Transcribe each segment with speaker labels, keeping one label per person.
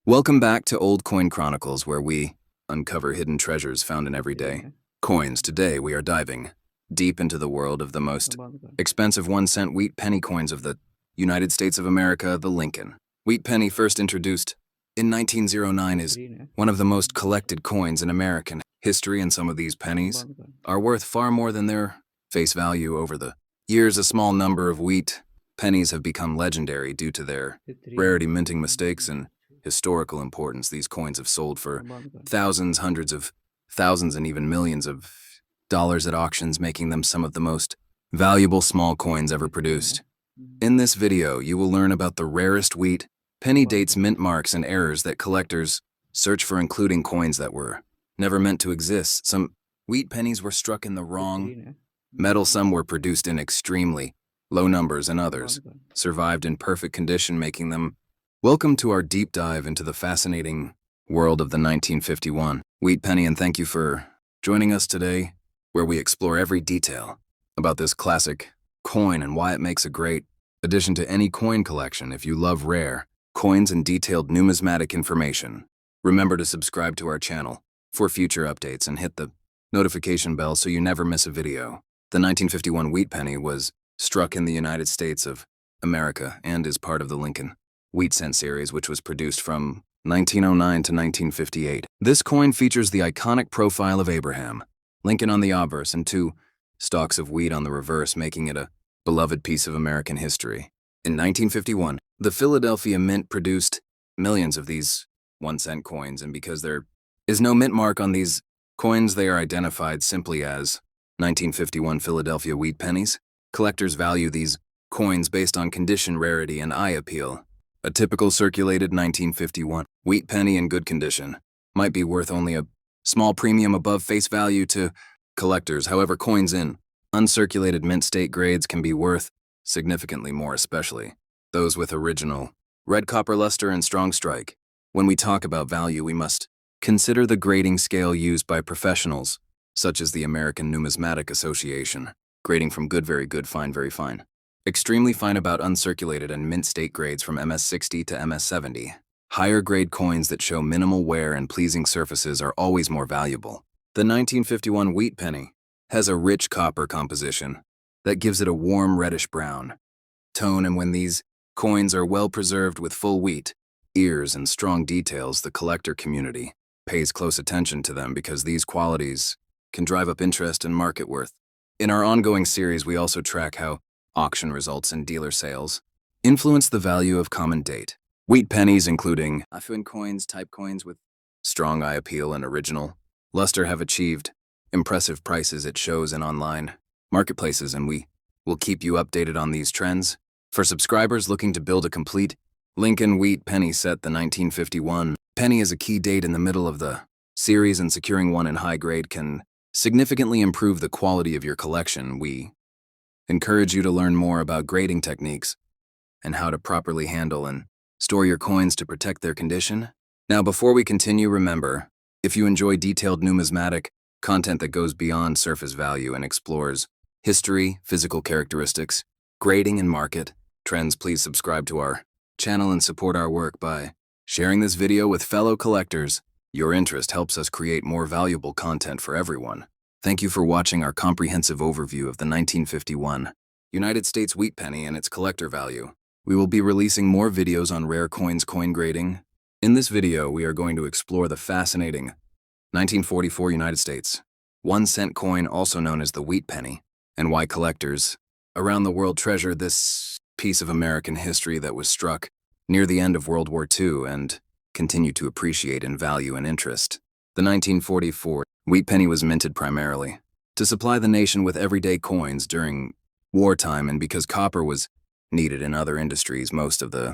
Speaker 1: Welcome back to Old Coin Chronicles, where we uncover hidden treasures found in everyday
Speaker 2: Okay.
Speaker 1: coins. Today, we are diving deep into the world of the most
Speaker 2: बंद कर
Speaker 1: expensive 1 cent wheat penny coins of the United States of America, the Lincoln Wheat Penny, first introduced in 1909, is
Speaker 2: green है
Speaker 1: one of the most collected coins in American history, and some of these pennies
Speaker 2: बंद कर
Speaker 1: are worth far more than their face value. Over the years, a small number of wheat pennies have become legendary due to their
Speaker 2: फिर three
Speaker 1: rarity, minting mistakes, and historical importance. These coins have sold for
Speaker 2: बंद कर
Speaker 1: thousands, hundreds of thousands, and even millions of dollars at auctions, making them some of the most valuable small coins ever produced. In this video, you will learn about the rarest wheat penny dates, mint marks, and errors that collectors search for, including coins that were never meant to exist. Some wheat pennies were struck in the wrong
Speaker 2: green है
Speaker 1: metal, some were produced in extremely low numbers, and others
Speaker 2: बंद कर
Speaker 1: survived in perfect condition, making them. Welcome to our deep dive into the fascinating world of the 1951 wheat penny, and thank you for joining us today, where we explore every detail about this classic coin and why it makes a great addition to any coin collection. If you love rare coins and detailed numismatic information, remember to subscribe to our channel for future updates and hit the notification bell so you never miss a video. The 1951 wheat penny was struck in the United States of America and is part of the Lincoln Wheat Cent series, which was produced from 1909 to 1958. This coin features the iconic profile of Abraham Lincoln on the obverse and two stalks of wheat on the reverse, making it a beloved piece of American history. In 1951, the Philadelphia Mint produced millions of these 1 cent coins, and because there is no mint mark on these coins, they are identified simply as 1951 Philadelphia wheat pennies. Collectors value these coins based on condition, rarity, and eye appeal. A typical circulated 1951 wheat penny in good condition might be worth only a small premium above face value to collectors. However, coins in uncirculated mint state grades can be worth significantly more, especially those with original red copper luster and strong strike. When we talk about value, we must consider the grading scale used by professionals, such as the American Numismatic Association, grading from good, very good, fine, very fine, extremely fine, about uncirculated, and mint state grades from MS-60 to MS-70. Higher grade coins that show minimal wear and pleasing surfaces are always more valuable. The 1951 wheat penny has a rich copper composition that gives it a warm reddish brown tone, and when these coins are well preserved with full wheat ears and strong details, the collector community pays close attention to them because these qualities can drive up interest and market worth. In our ongoing series, we also track how auction results and dealer sales influence the value of common date wheat pennies, including affluent coins, type coins with strong eye appeal and original luster, have achieved impressive prices at shows and online marketplaces, and we will keep you updated on these trends. For subscribers looking to build a complete Lincoln wheat penny set, the 1951 penny is a key date in the middle of the series, and securing one in high grade can significantly improve the quality of your collection. We encourage you to learn more about grading techniques and how to properly handle and store your coins to protect their condition. Now, before we continue, remember, if you enjoy detailed numismatic content that goes beyond surface value and explores history, physical characteristics, grading, and market trends, please subscribe to our channel and support our work by sharing this video with fellow collectors. Your interest helps us create more valuable content for everyone. Thank you for watching our comprehensive overview of the 1951 United States wheat penny and its collector value. We will be releasing more videos on rare coins, coin grading. In this video, we are going to explore the fascinating 1944 United States 1 cent coin, also known as the wheat penny, and why collectors around the world treasure this piece of American history that was struck near the end of World War II and continue to appreciate in value and interest. The 1944 wheat penny was minted primarily to supply the nation with everyday coins during wartime, and because copper was needed in other industries, most of the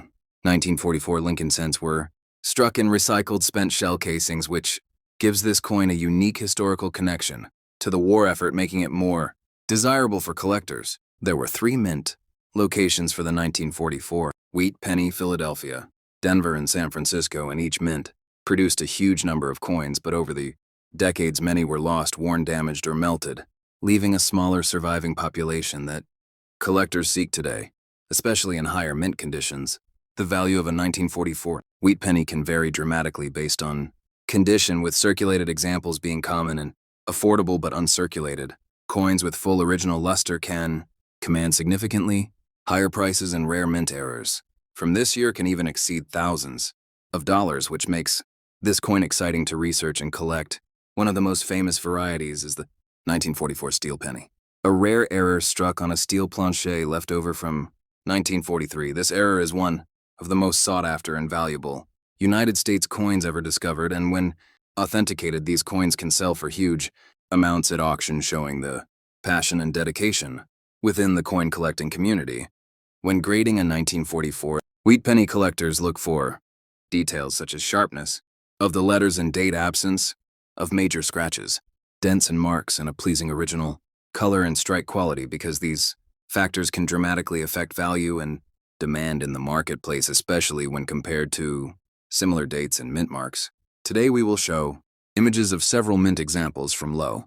Speaker 1: 1944 Lincoln cents were struck in recycled spent shell casings, which gives this coin a unique historical connection to the war effort, making it more desirable for collectors. There were 3 mint locations for the 1944 wheat penny: Philadelphia, Denver, and San Francisco, and each mint produced a huge number of coins, but over the decades many were lost, worn, damaged, or melted, leaving a smaller surviving population that collectors seek today, especially in higher mint conditions. The value of a 1944 Wheat penny can vary dramatically based on condition, with circulated examples being common and affordable but uncirculated. Coins with full original luster can command significantly higher prices, and rare mint errors from this year can even exceed thousands of dollars, which makes this coin exciting to research and collect. One of the most famous varieties is the 1944 steel penny, a rare error struck on a steel plancher left over from 1943. This error is one of the most sought after and valuable United States coins ever discovered, and when authenticated, these coins can sell for huge amounts at auction, showing the passion and dedication within the coin collecting community. When grading a 1944 wheat penny, collectors look for details such as sharpness of the letters and date, absence of major scratches, dents and marks, and a pleasing original color and strike quality, because these factors can dramatically affect value and demand in the marketplace, especially when compared to similar dates and mint marks. Today we will show images of several mint examples from low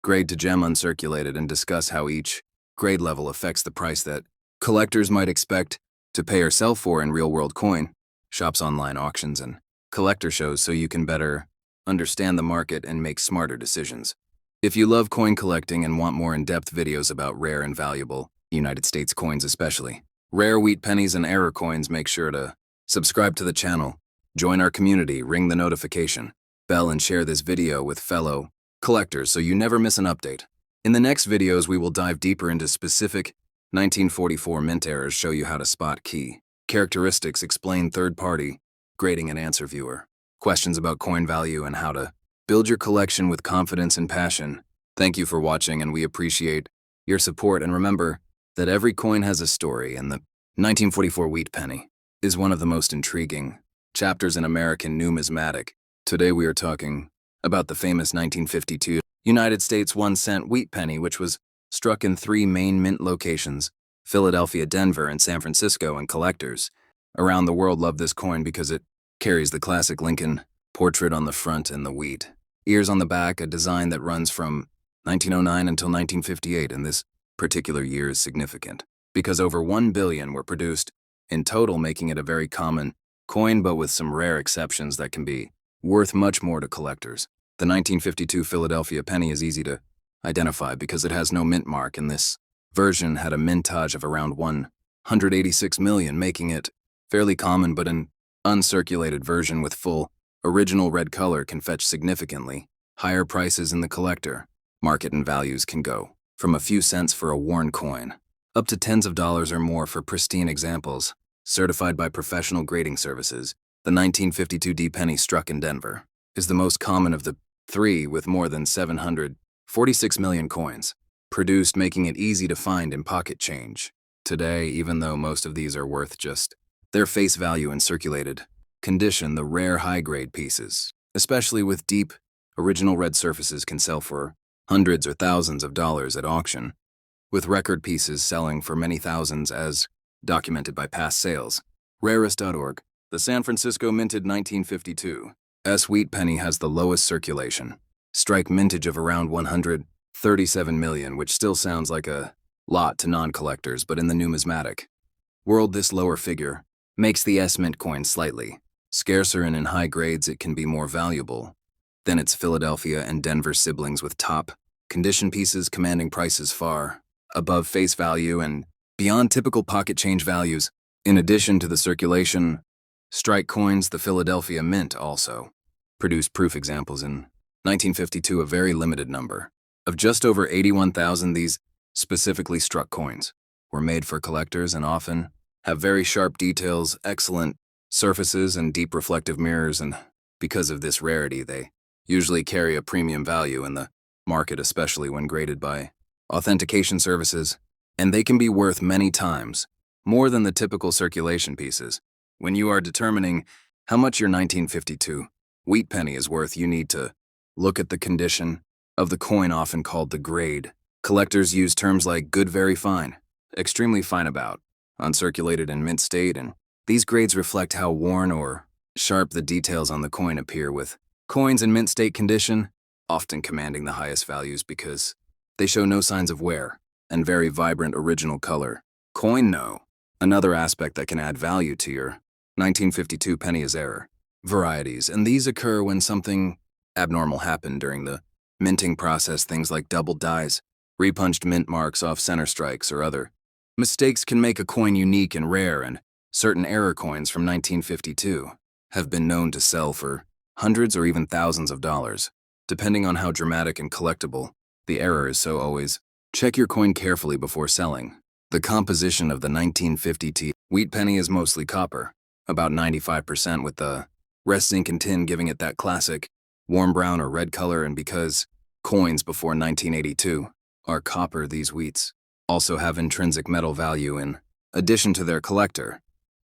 Speaker 1: grade to gem uncirculated, and discuss how each grade level affects the price that collectors might expect to pay or sell for in real-world coin shops, online auctions, and collector shows, so you can better understand the market and make smarter decisions. If you love coin collecting and want more in-depth videos about rare and valuable United States coins, especially rare wheat pennies and error coins, make sure to subscribe to the channel, join our community, ring the notification bell, and share this video with fellow collectors so you never miss an update. In the next videos, we will dive deeper into specific 1944 mint errors, show you how to spot key characteristics, explain third-party grading, and answer viewer questions about coin value and how to build your collection with confidence and passion. Thank you for watching, and we appreciate your support. And remember that every coin has a story, and the 1944 wheat penny is one of the most intriguing chapters in American numismatic. Today we are talking about the famous 1952 United States 1-cent wheat penny, which was struck in 3 main mint locations: Philadelphia, Denver, and San Francisco, and collectors around the world love this coin because it carries the classic Lincoln portrait on the front and the wheat ears on the back, a design that runs from 1909 until 1958, and this particular year is significant because over 1 billion were produced in total, making it a very common coin, but with some rare exceptions that can be worth much more to collectors. The 1952 Philadelphia penny is easy to identify because it has no mint mark, and this version had a mintage of around 186 million, making it fairly common, but an uncirculated version with full original red color can fetch significantly higher prices in the collector market, and values can go from a few cents for a worn coin up to tens of dollars or more for pristine examples certified by professional grading services. The 1952 D penny, struck in Denver, is the most common of the 3, with more than 746 million coins produced, making it easy to find in pocket change today, even though most of these are worth just their face value in circulated condition. The rare high-grade pieces, especially with deep, original red surfaces, can sell for hundreds or thousands of dollars at auction, with record pieces selling for many thousands, as documented by past sales. Rarest.org. The San Francisco minted 1952 S wheat penny has the lowest circulation strike mintage of around 137 million, which still sounds like a lot to non-collectors, but in the numismatic world, this lower figure makes the S mint coin slightly scarcer, and in high grades it can be more valuable than its Philadelphia and Denver siblings, with top condition pieces commanding prices far above face value and beyond typical pocket change values. In addition to the circulation strike coins, the Philadelphia mint also produced proof examples in 1952, a very limited number of just over 81,000. These specifically struck coins were made for collectors and often have very sharp details, excellent surfaces, and deep reflective mirrors, and because of this rarity, they usually carry a premium value in the market, especially when graded by authentication services, and they can be worth many times more than the typical circulation pieces. When you are determining how much your 1952 wheat penny is worth, you need to look at the condition of the coin, often called the grade. Collectors use terms like good, very fine, extremely fine, about, uncirculated, and mint state, and these grades reflect how worn or sharp the details on the coin appear, with coins in mint state condition often commanding the highest values because they show no signs of wear and very vibrant original color. Coin no. Another aspect that can add value to your 1952 penny is error varieties, and these occur when something abnormal happened during the minting process. Things like double dies, repunched mint marks off center strikes, or other mistakes can make a coin unique and rare, and certain error coins from 1952 have been known to sell for hundreds or even thousands of dollars, depending on how dramatic and collectible the error is. So always check your coin carefully before selling. The composition of the 1950 wheat penny is mostly copper, about 95%, with the rest zinc and tin, giving it that classic warm brown or red color. And because coins before 1982 are copper, these wheats also have intrinsic metal value in addition to their collector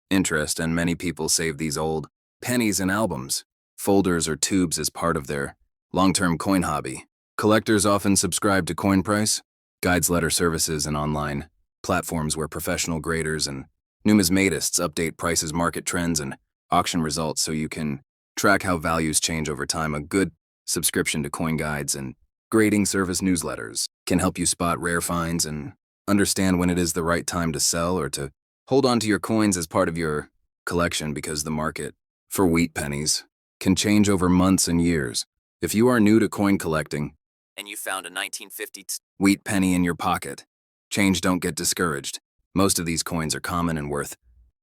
Speaker 1: interest, and many people save these old pennies in albums, folders, or tubes as part of their long-term coin hobby. Collectors often subscribe to coin price guides, letter services, and online platforms where professional graders and numismatists update prices, market trends, and auction results so you can track how values change over time. A good subscription to coin guides and grading service newsletters can help you spot rare finds and understand when it is the right time to sell or to hold on to your coins as part of your collection, because the market for wheat pennies can change over months and years. If you are new to coin collecting and you found a 1950 wheat penny in your pocket, don't get discouraged. Most of these coins are common and worth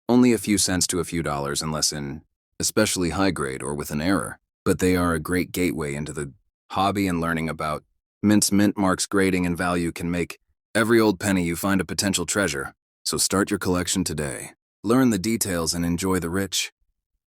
Speaker 1: only a few cents to a few dollars, unless in especially high grade or with an error. But they are a great gateway into the hobby, and learning about mint marks, grading, and value can make every old penny you find a potential treasure. So start your collection today. Learn the details and enjoy the rich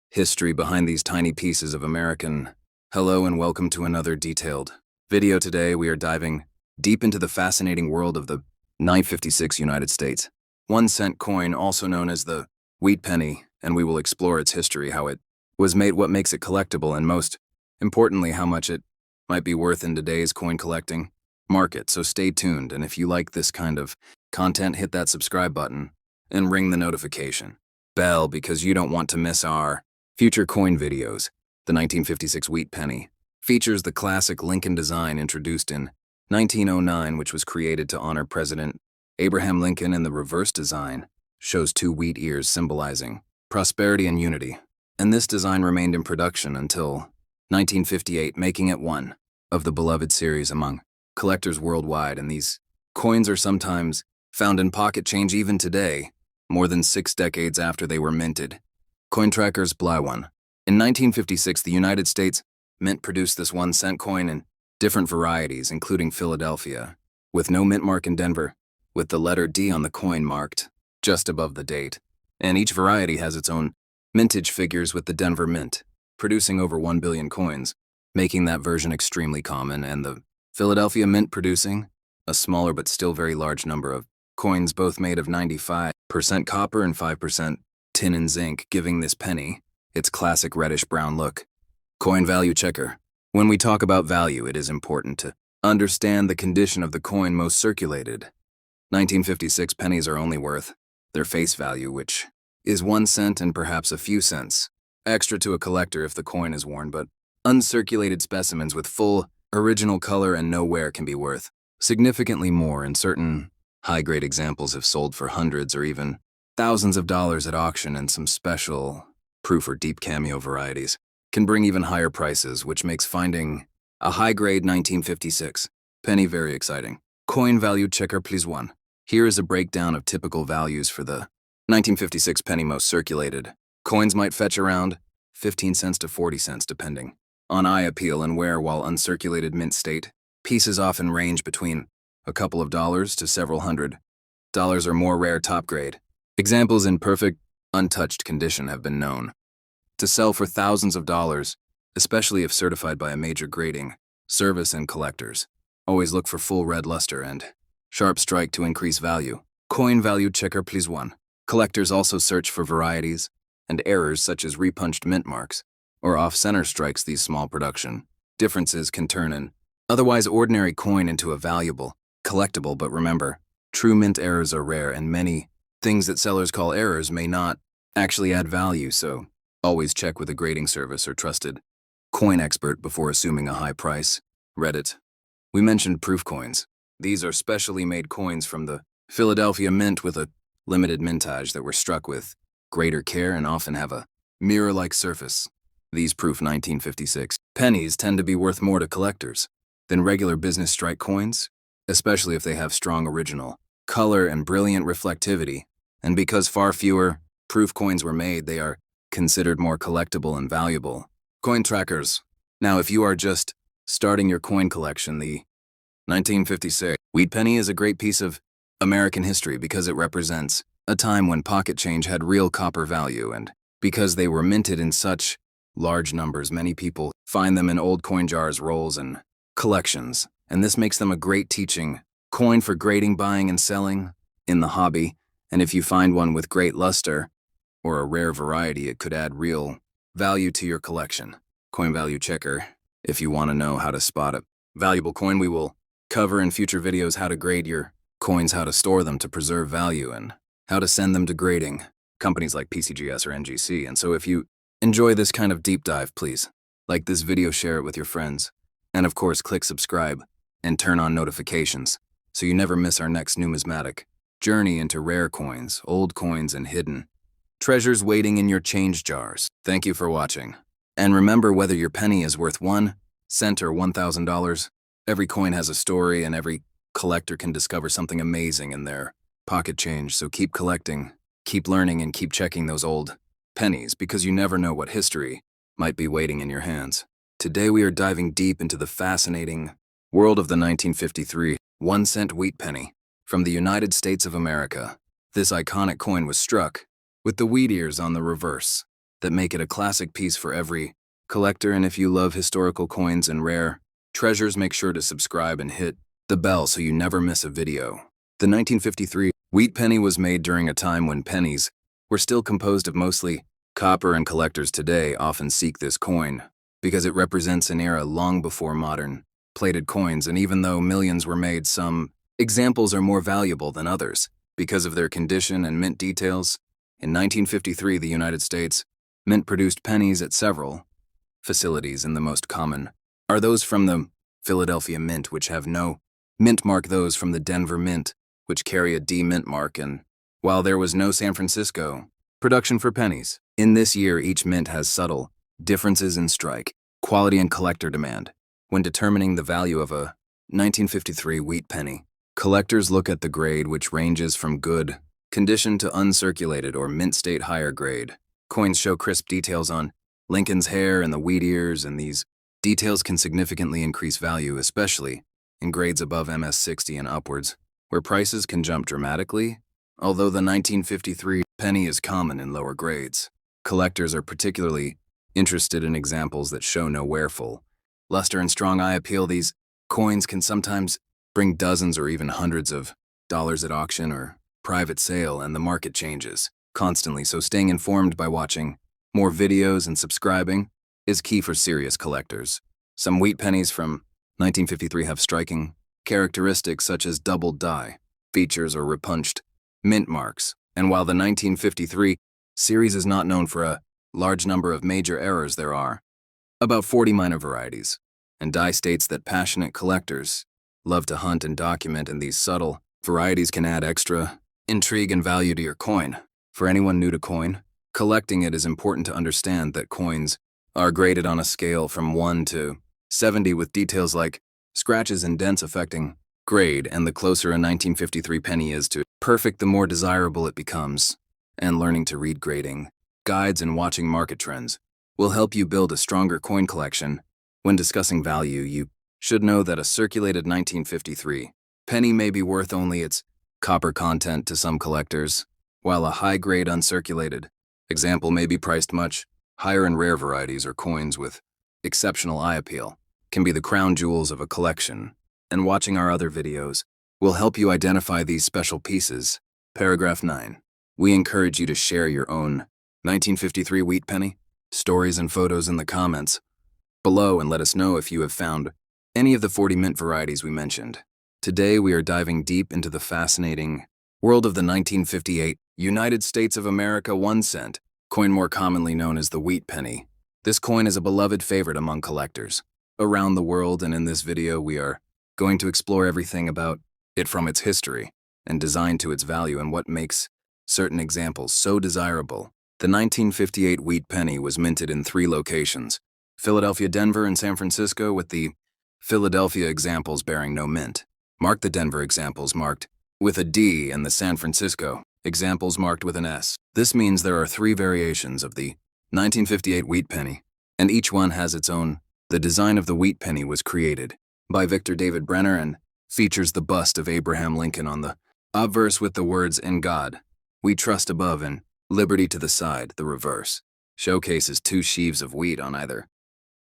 Speaker 1: history behind these tiny pieces of American. Hello and welcome to another detailed video. Today we are diving deep into the fascinating world of the 1956 United States 1-cent coin, also known as the wheat penny, and we will explore its history, how it was made, what makes it collectible, and most importantly, how much it might be worth in today's coin collecting market. So stay tuned, and if you like this kind of content, hit that subscribe button and ring the notification bell, because you don't want to miss our future coin videos. The 1956 wheat penny features the classic Lincoln design introduced in 1909, which was created to honor President Abraham Lincoln, and the reverse design shows two wheat ears symbolizing prosperity and unity. And this design remained in production until 1958, making it one of the beloved series among collectors worldwide. And these coins are sometimes found in pocket change even today, more than 6 decades after they were minted. Coin trackers Bly one. In 1956, the United States Mint produced this 1-cent coin in different varieties, including Philadelphia, with no mint mark, in Denver, with the letter D on the coin marked just above the date. And each variety has its own mintage figures, with the Denver Mint producing over 1 billion coins, making that version extremely common, and the Philadelphia Mint producing a smaller but still very large number of coins, both made of 95% copper and 5% tin and zinc, giving this penny its classic reddish-brown look. Coin value checker. When we talk about value, it is important to understand the condition of the coin most circulated. 1956 pennies are only worth their face value, which is 1 cent and perhaps a few cents extra to a collector if the coin is worn, but uncirculated specimens with full original color and no wear can be worth significantly more, and certain high-grade examples have sold for hundreds or even thousands of dollars at auction, and some special proof or deep cameo varieties can bring even higher prices, which makes finding a high-grade 1956 penny very exciting. Coin value checker, please. 1. Here is a breakdown of typical values for the 1956 penny most circulated. Coins might fetch around 15 cents to 40 cents depending on eye appeal and wear, while uncirculated mint state pieces often range between a couple of dollars to several $100 or more. Rare top grade examples in perfect, untouched condition have been known to sell for thousands of dollars, especially if certified by a major grading service, and collectors always look for full red luster and sharp strike to increase value. Coin value checker, please. 1. Collectors also search for varieties and errors such as repunched mint marks or off-center strikes. These small production differences can turn an otherwise ordinary coin into a valuable collectible, but remember, true mint errors are rare, and many things that sellers call errors may not actually add value, so always check with a grading service or trusted coin expert before assuming a high price. Reddit. We mentioned proof coins. These are specially made coins from the Philadelphia Mint with a limited mintage that were struck with greater care, and often have a mirror-like surface. These proof 1956 pennies tend to be worth more to collectors than regular business strike coins, especially if they have strong original color and brilliant reflectivity. And because far fewer proof coins were made, they are considered more collectible and valuable. Coin trackers. Now, if you are just starting your coin collection, the 1956 wheat penny is a great piece of American history because it represents a time when pocket change had real copper value, and because they were minted in such large numbers, many people find them in old coin jars, rolls, and collections, and this makes them a great teaching coin for grading, buying, and selling in the hobby. And if you find one with great luster or a rare variety, it could add real value to your collection. Coin value checker. If you want to know how to spot a valuable coin, we will cover in future videos how to grade your coins, how to store them to preserve value, and how to send them to grading companies like PCGS or NGC. And so if you enjoy this kind of deep dive, please like this video, share it with your friends, and of course click subscribe and turn on notifications so you never miss our next numismatic journey into rare coins, old coins, and hidden treasures waiting in your change jars. Thank you for watching. And remember, whether your penny is worth 1 cent or $1,000, every coin has a story, and every collector can discover something amazing in their pocket change. So keep collecting, keep learning, and keep checking those old pennies, because you never know what history might be waiting in your hands. Today we are diving deep into the fascinating world of the 1953 1-cent wheat penny from the United States of America. This iconic coin was struck with the wheat ears on the reverse that make it a classic piece for every collector. And if you love historical coins and rare treasures, make sure to subscribe and hit the bell so you never miss a video. The 1953 wheat penny was made during a time when pennies were still composed of mostly copper, and collectors today often seek this coin because it represents an era long before modern plated coins. And even though millions were made, some examples are more valuable than others because of their condition and mint details. In 1953, the United States Mint produced pennies at several facilities, and the most common are those from the Philadelphia Mint, which have no mint mark, those from the Denver Mint, which carry a D mint mark, and while there was no San Francisco production for pennies. In this year, each mint has subtle differences in strike, quality, and collector demand. When determining the value of a 1953 wheat penny, collectors look at the grade, which ranges from good condition to uncirculated or mint state higher grade. Coins show crisp details on Lincoln's hair and the wheat ears, and these details can significantly increase value, especially in grades above MS-60 and upwards, where prices can jump dramatically. Although the 1953 penny is common in lower grades, collectors are particularly interested in examples that show no wearful luster and strong eye appeal. These coins can sometimes bring dozens or even hundreds of dollars at auction or private sale, and the market changes constantly, so staying informed by watching more videos and subscribing is key for serious collectors. Some wheat pennies from 1953 have striking characteristics such as doubled die features or repunched mint marks, and while the 1953 series is not known for a large number of major errors, there are about 40 minor varieties, and die states that passionate collectors love to hunt and document, and these subtle varieties can add extra intrigue and value to your coin. For anyone new to coin collecting, it is important to understand that coins are graded on a scale from 1 to 70, with details like scratches and dents affecting grade, and the closer a 1953 penny is to perfect, the more desirable it becomes. And learning to read grading guides and watching market trends will help you build a stronger coin collection. When discussing value, you should know that a circulated 1953 penny may be worth only its copper content to some collectors, while a high-grade uncirculated example may be priced much higher. In rare varieties or coins with exceptional eye appeal can be the crown jewels of a collection, and watching our other videos will help you identify these special pieces. Paragraph 9. We encourage you to share your own 1953 wheat penny stories and photos in the comments below, and let us know if you have found any of the 40 mint varieties we mentioned. Today we are diving deep into the fascinating world of the 1958 United States of America 1 cent coin, more commonly known as the wheat penny. This coin is a beloved favorite among collectors around the world, and in this video we are going to explore everything about it, from its history and design to its value, and what makes certain examples so desirable. The 1958 wheat penny was minted in 3 locations: Philadelphia, Denver, and San Francisco, with the Philadelphia examples bearing no mint. Mark the Denver examples marked with a D and the San Francisco examples marked with an S. This means there are 3 variations of the 1958 wheat penny, and each one has its own. The design of the wheat penny was created by Victor David Brenner and features the bust of Abraham Lincoln on the obverse with the words, "In God we trust above and liberty to the side." The reverse showcases 2 sheaves of wheat on either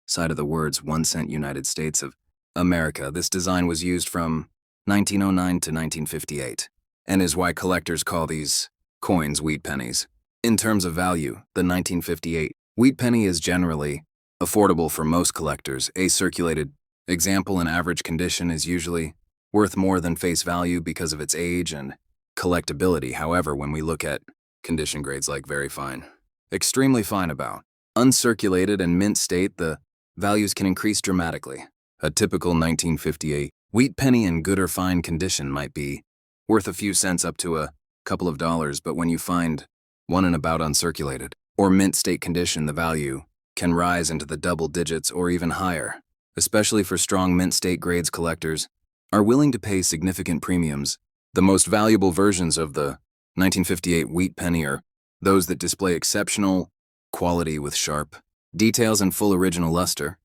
Speaker 1: side of the words 1 cent United States of America. This design was used from 1909 to 1958 and is why collectors call these coins wheat pennies. In terms of value, the 1958 wheat penny is generally affordable for most collectors. A circulated example in average condition is usually worth more than face value because of its age and collectability. However, when we look at condition grades like very fine, extremely fine, about uncirculated, and mint state, the values can increase dramatically. A typical 1958 wheat penny in good or fine condition might be worth a few cents up to a couple of dollars, but when you find one in about uncirculated or mint state condition, the value can rise into the double digits or even higher. Especially for strong mint state grades, collectors are willing to pay significant premiums. The most valuable versions of the 1958 wheat penny are those that display exceptional quality with sharp details and full original luster.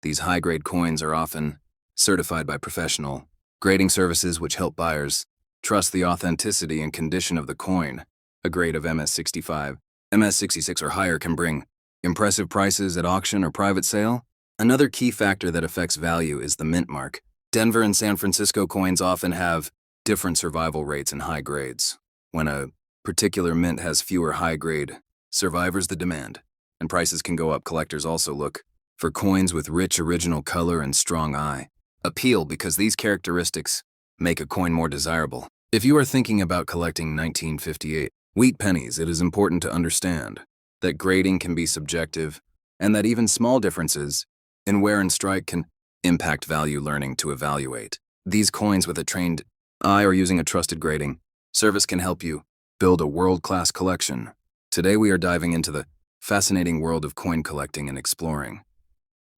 Speaker 1: These high-grade coins are often certified by professional grading services, which help buyers trust the authenticity and condition of the coin. A grade of MS65, MS66 or higher can bring impressive prices at auction or private sale. Another key factor that affects value is the mint mark. Denver and San Francisco coins often have different survival rates and high grades. When a particular mint has fewer high-grade survivors, the demand and prices can go up. Collectors also look for coins with rich original color and strong eye appeal because these characteristics make a coin more desirable. If you are thinking about collecting 1958 wheat pennies, it is important to understand that grading can be subjective and that even small differences in wear and strike can impact value. Learning to evaluate these coins with a trained eye or using a trusted grading service can help you build a world-class collection. Today we are diving into the fascinating world of coin collecting and exploring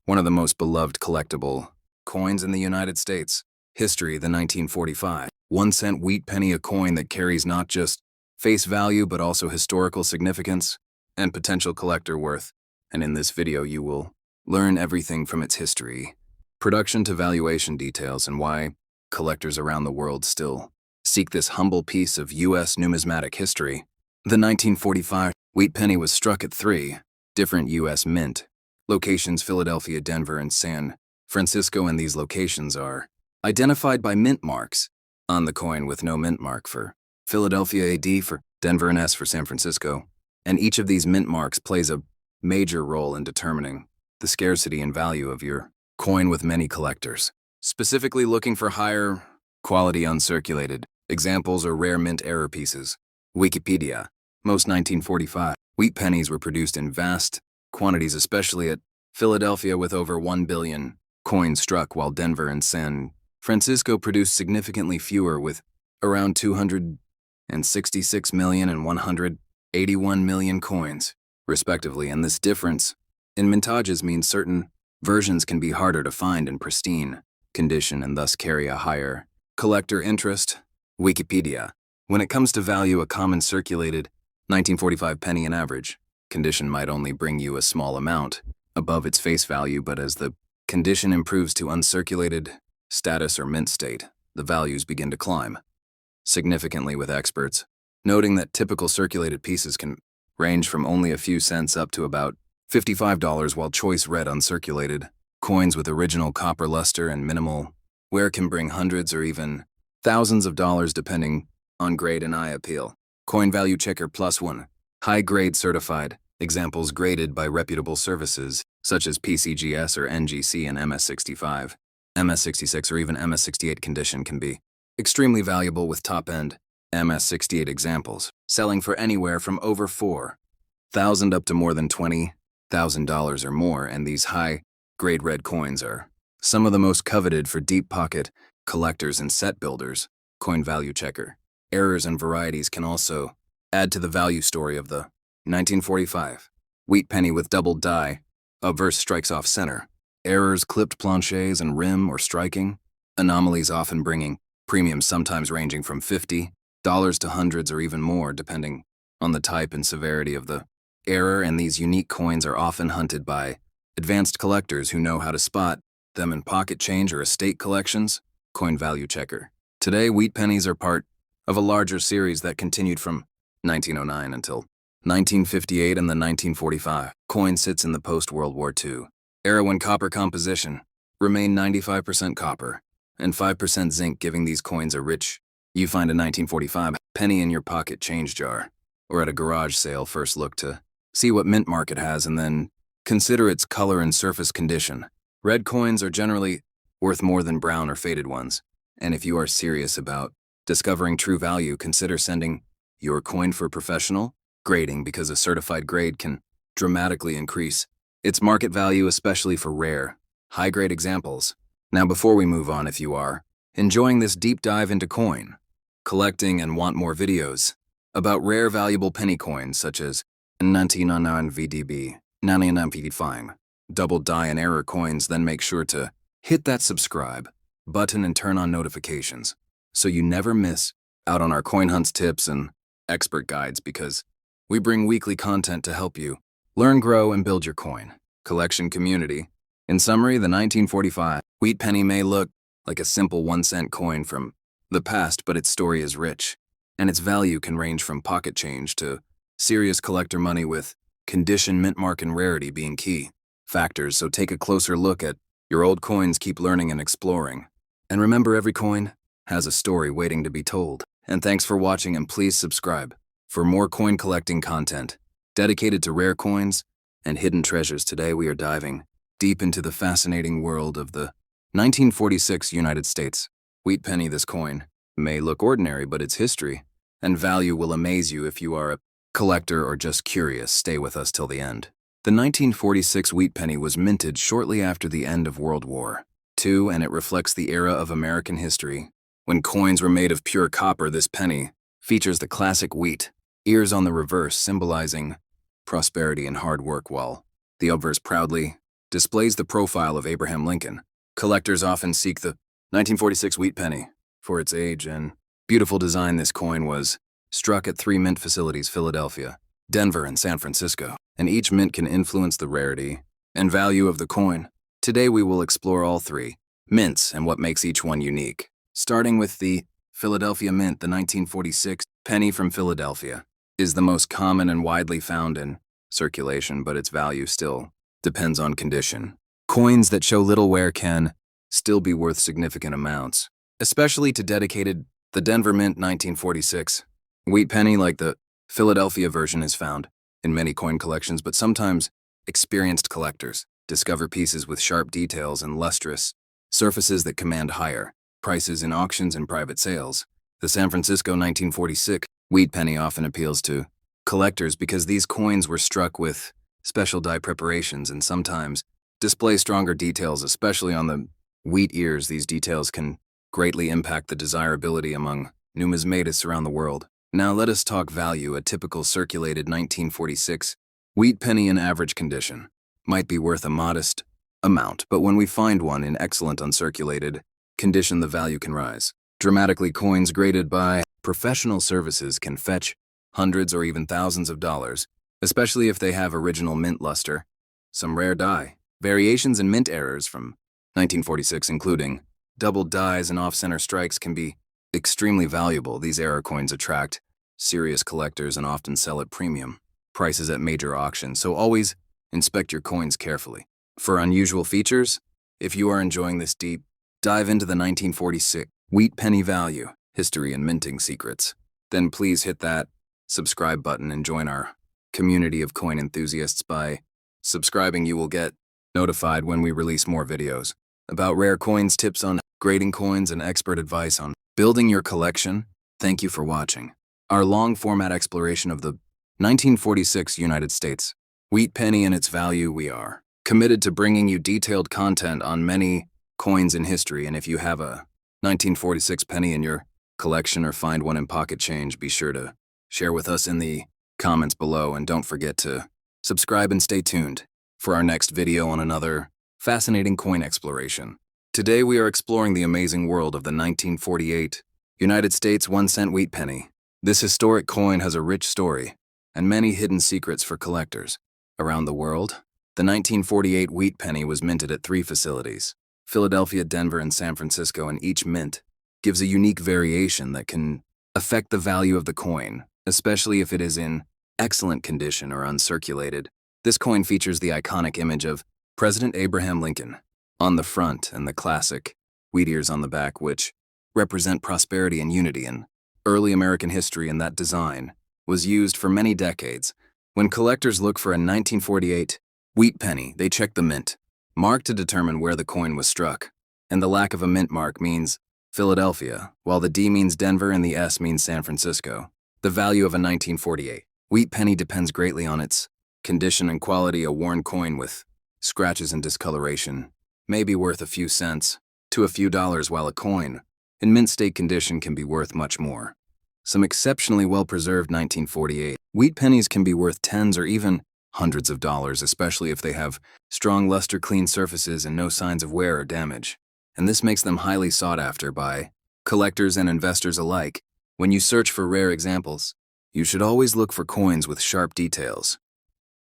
Speaker 1: one of the most beloved collectible coins in the United States. History: the 1945 1 cent wheat penny, a coin that carries not just face value but also historical significance and potential collector worth. And in this video you will learn everything from its history, production to valuation details, and why collectors around the world still seek this humble piece of U.S. numismatic history. The 1945 wheat penny was struck at 3 different U.S. mint locations: Philadelphia, Denver, and San Francisco, and these locations are identified by mint marks on the coin, with no mint mark for Philadelphia, a D for Denver, and S for San Francisco. And each of these mint marks plays a major role in determining the scarcity and value of your coin, with many collectors specifically looking for higher quality uncirculated examples or rare mint error pieces. Wikipedia: most 1945 wheat pennies were produced in vast quantities, especially at Philadelphia, with over 1 billion coins struck, while Denver and San Francisco produced significantly fewer, with around 266 million and 181 million coins, respectively. And this difference in mintages means certain versions can be harder to find in pristine condition and thus carry a higher collector interest. Wikipedia: when it comes to value, a common circulated 1945 penny in average condition might only bring you a small amount above its face value, but as the condition improves to uncirculated status or mint state, the values begin to climb significantly, with experts noting that typical circulated pieces can range from only a few cents up to about $55, while choice red uncirculated coins with original copper luster and minimal wear can bring hundreds or even thousands of dollars depending on grade and eye appeal. Coin Value Checker +1. High-grade certified examples graded by reputable services such as PCGS or NGC, and MS65, MS66, or even MS68 condition can be extremely valuable, with top-end MS68 examples selling for anywhere from over $4,000 up to more than $20,000 or more. And these high-grade red coins are some of the most coveted for deep-pocket collectors and set builders. Coin Value Checker errors and varieties can also add to the value story of the 1945. Wheat penny with doubled die. Obverse strikes off center. Errors, clipped planchets and rim or striking. Anomalies often bringing premiums sometimes ranging from $50 to hundreds or even more depending on the type and severity of the error, and these unique coins are often hunted by advanced collectors who know how to spot them in pocket change or estate collections. Coin value checker. Today, wheat pennies are part of a larger series that continued from 1909 until 1958 and the 1945. Coin sits in the post-World War II era when copper composition remained 95% copper and 5% zinc, giving these coins a rich. You find a 1945 penny in your pocket change jar or at a garage sale. First look to see what mint mark it has and then consider its color and surface condition. Red coins are generally worth more than brown or faded ones, and if you are serious about discovering true value, consider sending your coin for professional grading because a certified grade can dramatically increase its market value, especially for rare, high-grade examples. Now, before we move on, if you are enjoying this deep dive into coin collecting and want more videos about rare valuable penny coins such as 1999 VDB, 99 double die and error coins, then make sure to hit that subscribe button and turn on notifications so you never miss out on our coin hunts, tips, and expert guides, because we bring weekly content to help you learn, grow, and build your coin collection community. In summary, the 1945 wheat penny may look like a simple 1-cent coin from the past, but its story is rich, and its value can range from pocket change to serious collector money, with condition, mint mark, and rarity being key factors. So take a closer look at your old coins, keep learning and exploring. And remember, every coin has a story waiting to be told. And thanks for watching, and please subscribe for more coin collecting content dedicated to rare coins and hidden treasures. Today we are diving deep into the fascinating world of the 1946 United States wheat penny. This coin may look ordinary, but its history and value will amaze you. If you are a collector or just curious, stay with us till the end. The 1946 wheat penny was minted shortly after the end of World War II, and it reflects the era of American history when coins were made of pure copper. This penny features the classic wheat ears on the reverse, symbolizing prosperity and hard work, while the obverse proudly displays the profile of Abraham Lincoln. Collectors often seek the 1946 wheat penny for its age and beautiful design. This coin was struck at 3 mint facilities: Philadelphia, Denver, and San Francisco, and each mint can influence the rarity and value of the coin. Today we will explore all 3 mints and what makes each one unique. Starting with the Philadelphia Mint, the 1946 penny from Philadelphia is the most common and widely found in circulation, but its value still depends on condition. Coins that show little wear can still be worth significant amounts, especially to dedicated. The Denver Mint 1946 wheat penny, like the Philadelphia version, is found in many coin collections, but sometimes experienced collectors discover pieces with sharp details and lustrous surfaces that command higher prices in auctions and private sales. The San Francisco 1946 wheat penny often appeals to collectors because these coins were struck with special die preparations and sometimes display stronger details, especially on the wheat ears. These details can greatly impact the desirability among numismatists around the world. Now let us talk value. A typical circulated 1946 wheat penny in average condition might be worth a modest amount, but when we find one in excellent uncirculated condition, the value can rise dramatically. Coins graded by professional services can fetch hundreds or even thousands of dollars, especially if they have original mint luster. Some rare die variations and mint errors from 1946, including double dies and off-center strikes, can be extremely valuable. These error coins attract serious collectors and often sell at premium prices at major auctions, so always inspect your coins carefully for unusual features. If you are enjoying this deep dive into the 1946 wheat penny value, history, and minting secrets, then please hit that subscribe button and join our community of coin enthusiasts. By subscribing, you will get notified when we release more videos about rare coins, tips on grading coins, and expert advice on building your collection. Thank you for watching our long-format exploration of the 1946 United States wheat penny and its value. We are committed to bringing you detailed content on many coins in history, and if you have a 1946 penny in your collection or find one in pocket change, be sure to share with us in the comments below, and don't forget to subscribe and stay tuned for our next video on another fascinating coin exploration. Today we are exploring the amazing world of the 1948 United States 1-cent wheat penny. This historic coin has a rich story and many hidden secrets for collectors. Around the world, the 1948 wheat penny was minted at 3 facilities: Philadelphia, Denver, and San Francisco, and each mint gives a unique variation that can affect the value of the coin, especially if it is in excellent condition or uncirculated. This coin features the iconic image of President Abraham Lincoln on the front and the classic wheat ears on the back, which represent prosperity and unity in early American history, and that design was used for many decades. When collectors look for a 1948 wheat penny, they check the mint mark to determine where the coin was struck, and the lack of a mint mark means Philadelphia, while the D means Denver and the S means San Francisco. The value of a 1948 wheat penny depends greatly on its condition and quality. A worn coin with scratches and discoloration may be worth a few cents to a few dollars, while a coin in mint state condition can be worth much more. Some exceptionally well-preserved 1948 wheat pennies can be worth tens or even hundreds of dollars, especially if they have strong luster, clean surfaces, and no signs of wear or damage. And this makes them highly sought after by collectors and investors alike. When you search for rare examples, you should always look for coins with sharp details,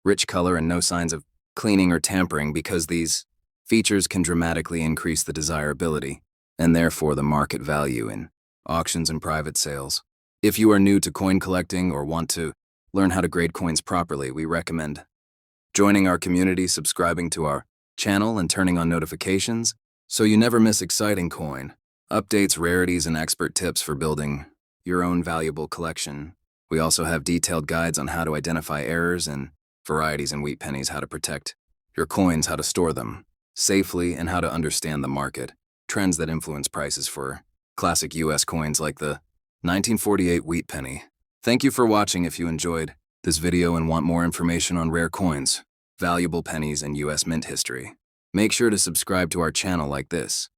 Speaker 1: rich color, and no signs of cleaning or tampering, because these features can dramatically increase the desirability and therefore the market value in auctions and private sales. If you are new to coin collecting or want to learn how to grade coins properly, we recommend joining our community, subscribing to our channel, and turning on notifications so you never miss exciting coin updates, rarities, and expert tips for building your own valuable collection. We also have detailed guides on how to identify errors and varieties in wheat pennies, how to protect your coins, how to store them safely, and how to understand the market trends that influence prices for classic U.S. coins like the 1948 wheat penny. Thank you for watching. If you enjoyed this video and want more information on rare coins, valuable pennies, and U.S. mint history, make sure to subscribe to our channel, like this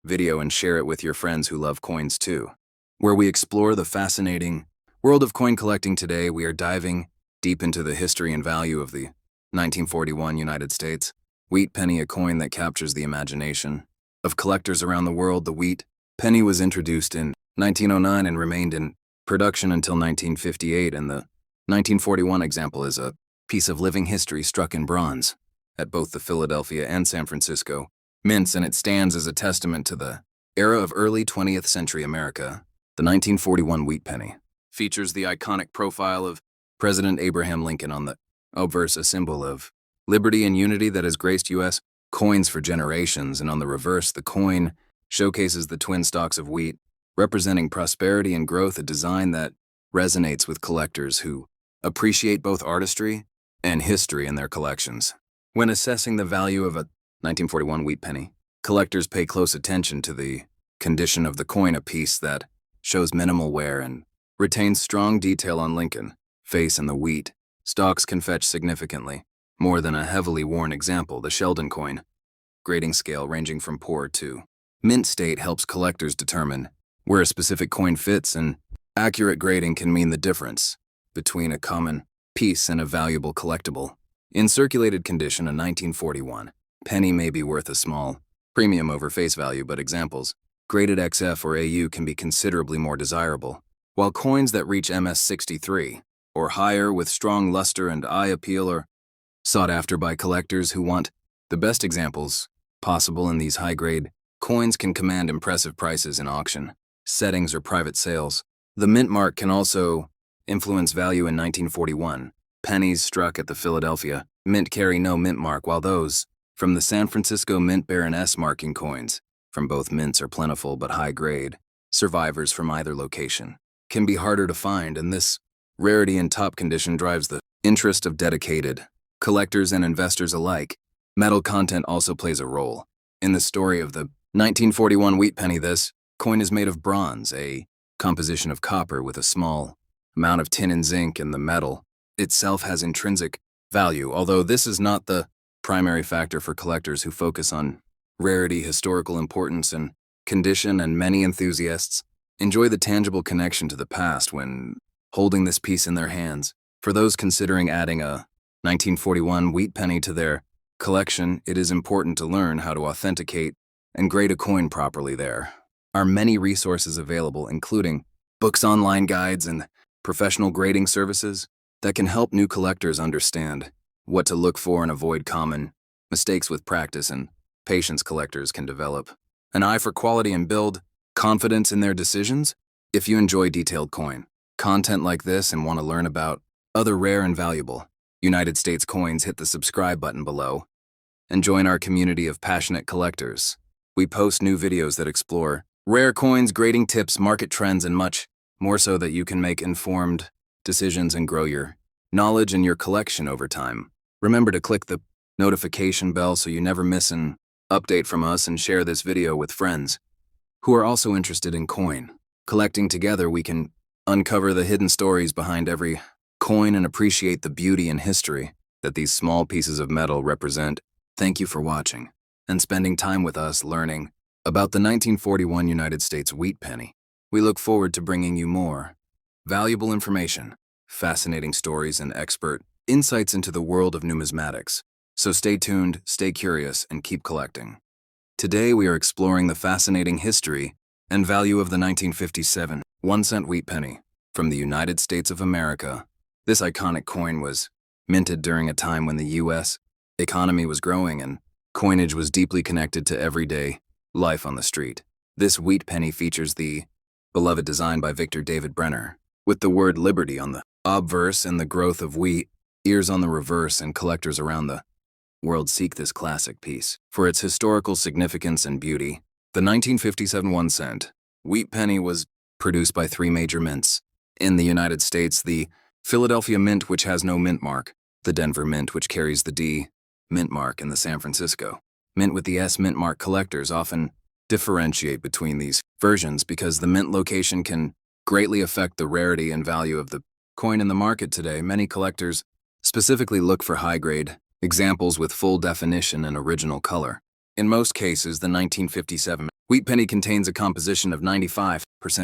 Speaker 1: video, and share it with your friends who love coins too. Where we explore the fascinating world of coin collecting, today we are diving deep into the history and value of the 1941 United States wheat penny, a coin that captures the imagination of collectors around the world. The wheat penny was introduced in 1909 and remained in production until 1958, and the 1941 example is a piece of living history struck in bronze at both the Philadelphia and San Francisco mints, and it stands as a testament to the era of early 20th century America. The 1941 wheat penny features the iconic profile of President Abraham Lincoln on the obverse, a symbol of liberty and unity that has graced U.S. coins for generations, and on the reverse, the coin showcases the twin stalks of wheat, representing prosperity and growth, a design that resonates with collectors who appreciate both artistry and history in their collections. When assessing the value of a 1941 wheat penny, collectors pay close attention to the condition of the coin. A piece that shows minimal wear and retains strong detail on Lincoln face and the wheat stalks can fetch significantly more than a heavily worn example. The Sheldon coin grading scale, ranging from poor to mint state, helps collectors determine where a specific coin fits, and accurate grading can mean the difference between a common piece and a valuable collectible. In circulated condition, a 1941 penny may be worth a small premium over face value, but examples graded XF or AU can be considerably more desirable, while coins that reach MS63 or higher with strong luster and eye appeal are sought after by collectors who want the best examples possible. In these high-grade coins can command impressive prices in auction settings or private sales. The mint mark can also influence value. In 1941, pennies struck at the Philadelphia mint carry no mint mark, while those from the San Francisco mint bear an S marking. Coins from both mints are plentiful but high-grade. Survivors from either location can be harder to find, and this rarity in top condition drives the interest of dedicated collectors and investors alike. Metal content also plays a role in the story of the 1941 wheat penny. This coin is made of bronze, a composition of copper with a small amount of tin and zinc, and the metal itself has intrinsic value, although this is not the primary factor for collectors who focus on rarity, historical importance, and condition, and many enthusiasts enjoy the tangible connection to the past when holding this piece in their hands. For those considering adding a 1941 wheat penny to their collection, it is important to learn how to authenticate and grade a coin properly. There are many resources available, including books, online guides, and professional grading services that can help new collectors understand what to look for and avoid common mistakes. With practice and patience, collectors can develop an eye for quality and build confidence in their decisions. If you enjoy detailed coin content like this and want to learn about other rare and valuable United States coins, hit the subscribe button below and join our community of passionate collectors. We post new videos that explore rare coins, grading tips, market trends, and much more so that you can make informed decisions and grow your knowledge and your collection over time. Remember to click the notification bell so you never miss an update from us, and share this video with friends who are also interested in coin collecting. Together we can uncover the hidden stories behind every coin and appreciate the beauty and history that these small pieces of metal represent. Thank you for watching and spending time with us learning about the 1941 United States wheat penny. We look forward to bringing you more valuable information, fascinating stories, and expert insights into the world of numismatics. So stay tuned, stay curious, and keep collecting. Today we are exploring the fascinating history and value of the 1957 1-cent wheat penny from the United States of America. This iconic coin was minted during a time when the U.S. economy was growing and coinage was deeply connected to everyday life on the street. This wheat penny features the beloved design by Victor David Brenner, with the word liberty on the obverse and the growth of wheat ears on the reverse, and collectors around the world seek this classic piece for its historical significance and beauty. The 1957 1-cent wheat penny was produced by three major mints in the United States: the Philadelphia Mint, which has no mint mark; the Denver Mint, which carries the D mint mark; and the San Francisco Mint with the S mint mark. Collectors often differentiate between these versions because the mint location can greatly affect the rarity and value of the coin in the market today. Many collectors specifically look for high-grade examples with full definition and original color. In most cases, the 1957 wheat penny contains a composition of 95%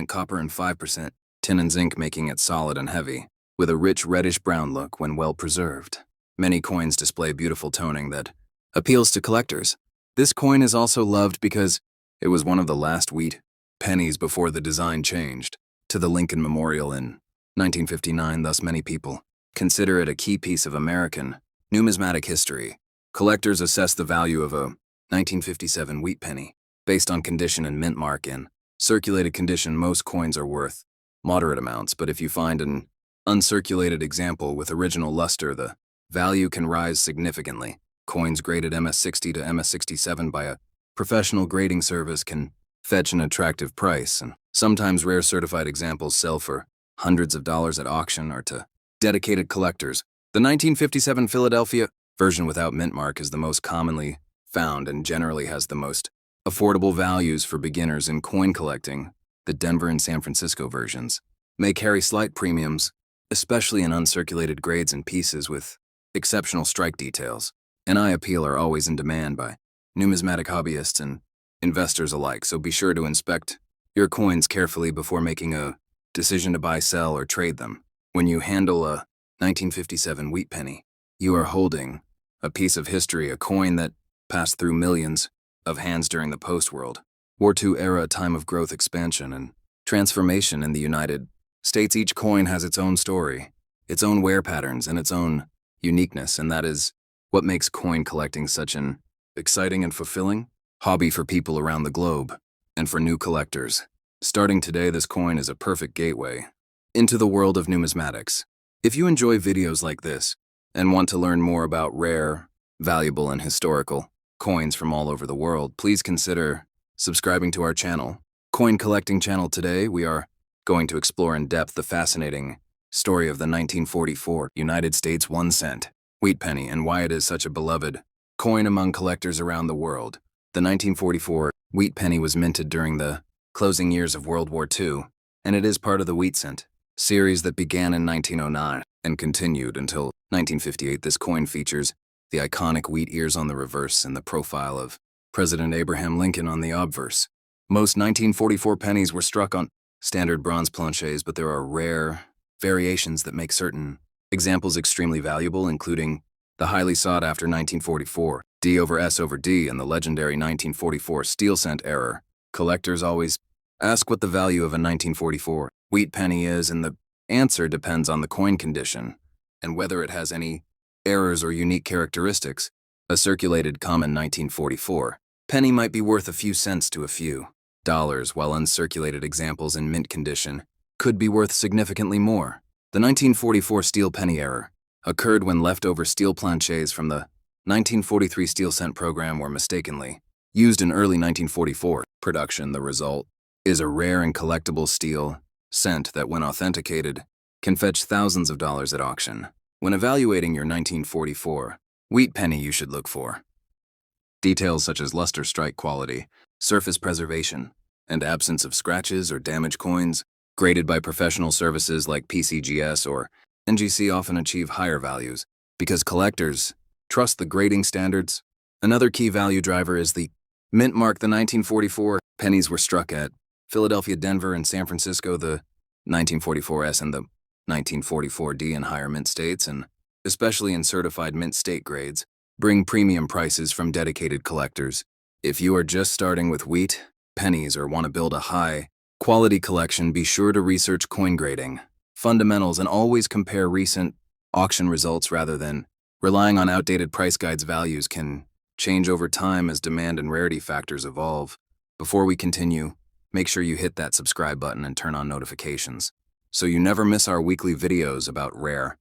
Speaker 1: copper and 5% tin and zinc, making it solid and heavy, with a rich reddish-brown look when well preserved. Many coins display beautiful toning that appeals to collectors. This coin is also loved because it was one of the last wheat pennies before the design changed to the Lincoln Memorial in 1959. Thus, many people consider it a key piece of American numismatic history. Collectors assess the value of a 1957 wheat penny based on condition and mint mark. In circulated condition, most coins are worth moderate amounts, but if you find an uncirculated example with original luster, the value can rise significantly. Coins graded MS-60 to MS-67 by a professional grading service can fetch an attractive price, and sometimes rare certified examples sell for hundreds of dollars at auction or to dedicated collectors. The 1957 Philadelphia version without mint mark is the most commonly found and generally has the most affordable values for beginners in coin collecting. The Denver and San Francisco versions may carry slight premiums, especially in uncirculated grades and pieces with exceptional strike details. An eye appeal are always in demand by numismatic hobbyists and investors alike, so be sure to inspect your coins carefully before making a decision to buy, sell, or trade them. When you handle a 1957 wheat penny, you are holding a piece of history, a coin that passed through millions of hands during the post-World War II era, a time of growth, expansion, and transformation in the United States. Each coin has its own story, its own wear patterns, and its own uniqueness, and that is what makes coin collecting such an exciting and fulfilling hobby for people around the globe. And for new collectors starting today, this coin is a perfect gateway into the world of numismatics. If you enjoy videos like this and want to learn more about rare, valuable, and historical coins from all over the world, please consider subscribing to our channel, Coin Collecting Channel. Today, we are going to explore in depth the fascinating story of the 1944 United States 1-cent wheat penny and why it is such a beloved coin among collectors around the world. The 1944 wheat penny was minted during the closing years of World War II, and it is part of the wheat cent series that began in 1909 and continued until 1958. This coin features the iconic wheat ears on the reverse and the profile of President Abraham Lincoln on the obverse. Most 1944 pennies were struck on standard bronze planchets, but there are rare variations that make certain Examples extremely valuable, including the highly sought-after 1944 D over S over D and the legendary 1944 steel cent error. Collectors always ask what the value of a 1944 wheat penny is, and the answer depends on the coin condition and whether it has any errors or unique characteristics. A circulated common 1944 penny might be worth a few cents to a few dollars, while uncirculated examples in mint condition could be worth significantly more. The 1944 steel penny error occurred when leftover steel planchets from the 1943 steel cent program were mistakenly used in early 1944 production. The result is a rare and collectible steel cent that, when authenticated, can fetch thousands of dollars at auction. When evaluating your 1944 wheat penny, you should look for details such as luster strike quality, surface preservation, and absence of scratches or damaged coins. Graded by professional services like PCGS or NGC often achieve higher values because collectors trust the grading standards. Another key value driver is the mint mark. The 1944 pennies were struck at Philadelphia, Denver, and San Francisco. The 1944S and the 1944D in higher mint states, and especially in certified mint state grades, bring premium prices from dedicated collectors. If you are just starting with wheat pennies or want to build a high-quality collection, be sure to research coin grading fundamentals and always compare recent auction results rather than relying on outdated price guides. Values can change over time as demand and rarity factors evolve. Before we continue, make sure you hit that subscribe button and turn on notifications so you never miss our weekly videos about rare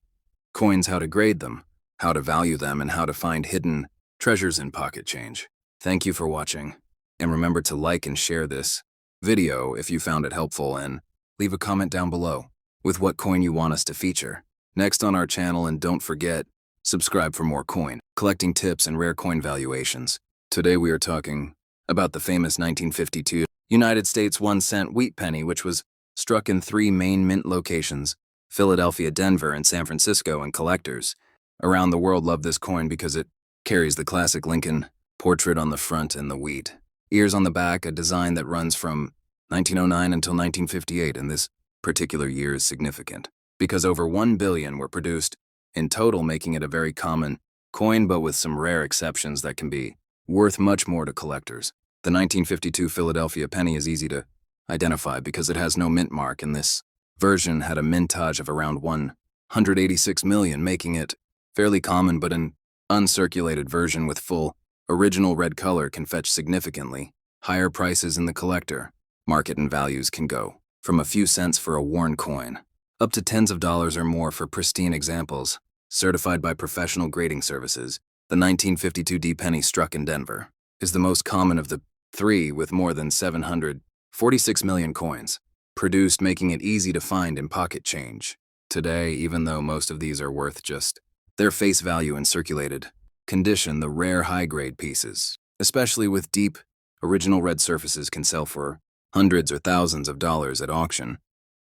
Speaker 1: coins, how to grade them, how to value them, and how to find hidden treasures in pocket change. Thank you for watching, and remember to like and share this video if you found it helpful, and leave a comment down below with what coin you want us to feature next on our channel, and don't forget, subscribe for more coin collecting tips and rare coin valuations. Today we are talking about the famous 1952 United States 1-cent wheat penny, which was struck in 3 main mint locations: Philadelphia, Denver, and San Francisco, and collectors around the world love this coin because it carries the classic Lincoln portrait on the front and the wheat ears on the back, a design that runs from 1909 until 1958, and this particular year is significant because over 1 billion were produced in total, making it a very common coin, but with some rare exceptions that can be worth much more to collectors. The 1952 Philadelphia penny is easy to identify because it has no mint mark, and this version had a mintage of around 186 million, making it fairly common, but an uncirculated version with full original red color can fetch significantly higher prices in the collector market, and values can go from a few cents for a worn coin up to tens of dollars or more for pristine examples certified by professional grading services. The 1952 D penny struck in Denver is the most common of the 3, with more than 746 million coins produced, making it easy to find in pocket change today. Even though most of these are worth just their face value in circulated condition, the rare high-grade pieces, especially with deep original red surfaces, can sell for hundreds or thousands of dollars at auction,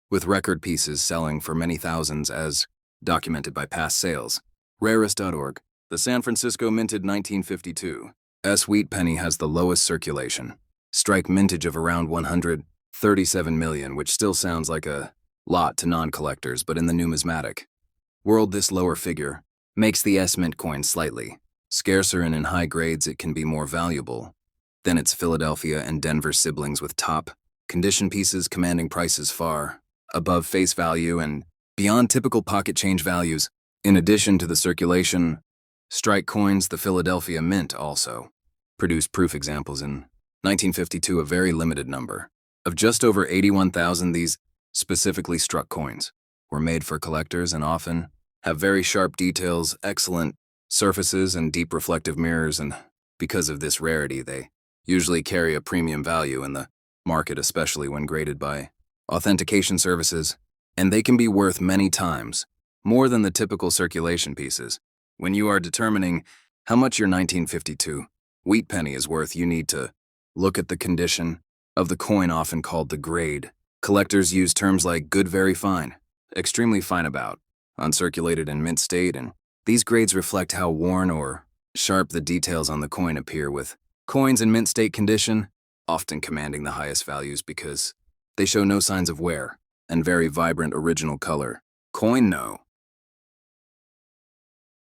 Speaker 1: with record pieces selling for many thousands as documented by past sales. Rarest.org. The San Francisco minted 1952 S wheat penny has the lowest circulation strike mintage of around 137 million, which still sounds like a lot to non-collectors, but in the numismatic world, this lower figure makes the S mint coin slightly scarcer, and in high grades it can be more valuable than its Philadelphia and Denver siblings, with top condition pieces commanding prices far above face value and beyond typical pocket change values. In addition to the circulation strike coins, the Philadelphia Mint also produced proof examples in 1952, a very limited number of just over 81,000. These specifically struck coins were made for collectors and often have very sharp details, excellent surfaces, and deep reflective mirrors, and because of this rarity, they usually carry a premium value in the market, especially when graded by authentication services, and they can be worth many times more than the typical circulation pieces. When you are determining how much your 1952 wheat penny is worth, you need to look at the condition of the coin, often called the grade. Collectors use terms like good, very fine, extremely fine, about, uncirculated, and mint state, and these grades reflect how worn or sharp the details on the coin appear, with coins in mint state condition often commanding the highest values because they show no signs of wear and very vibrant original color. Coin no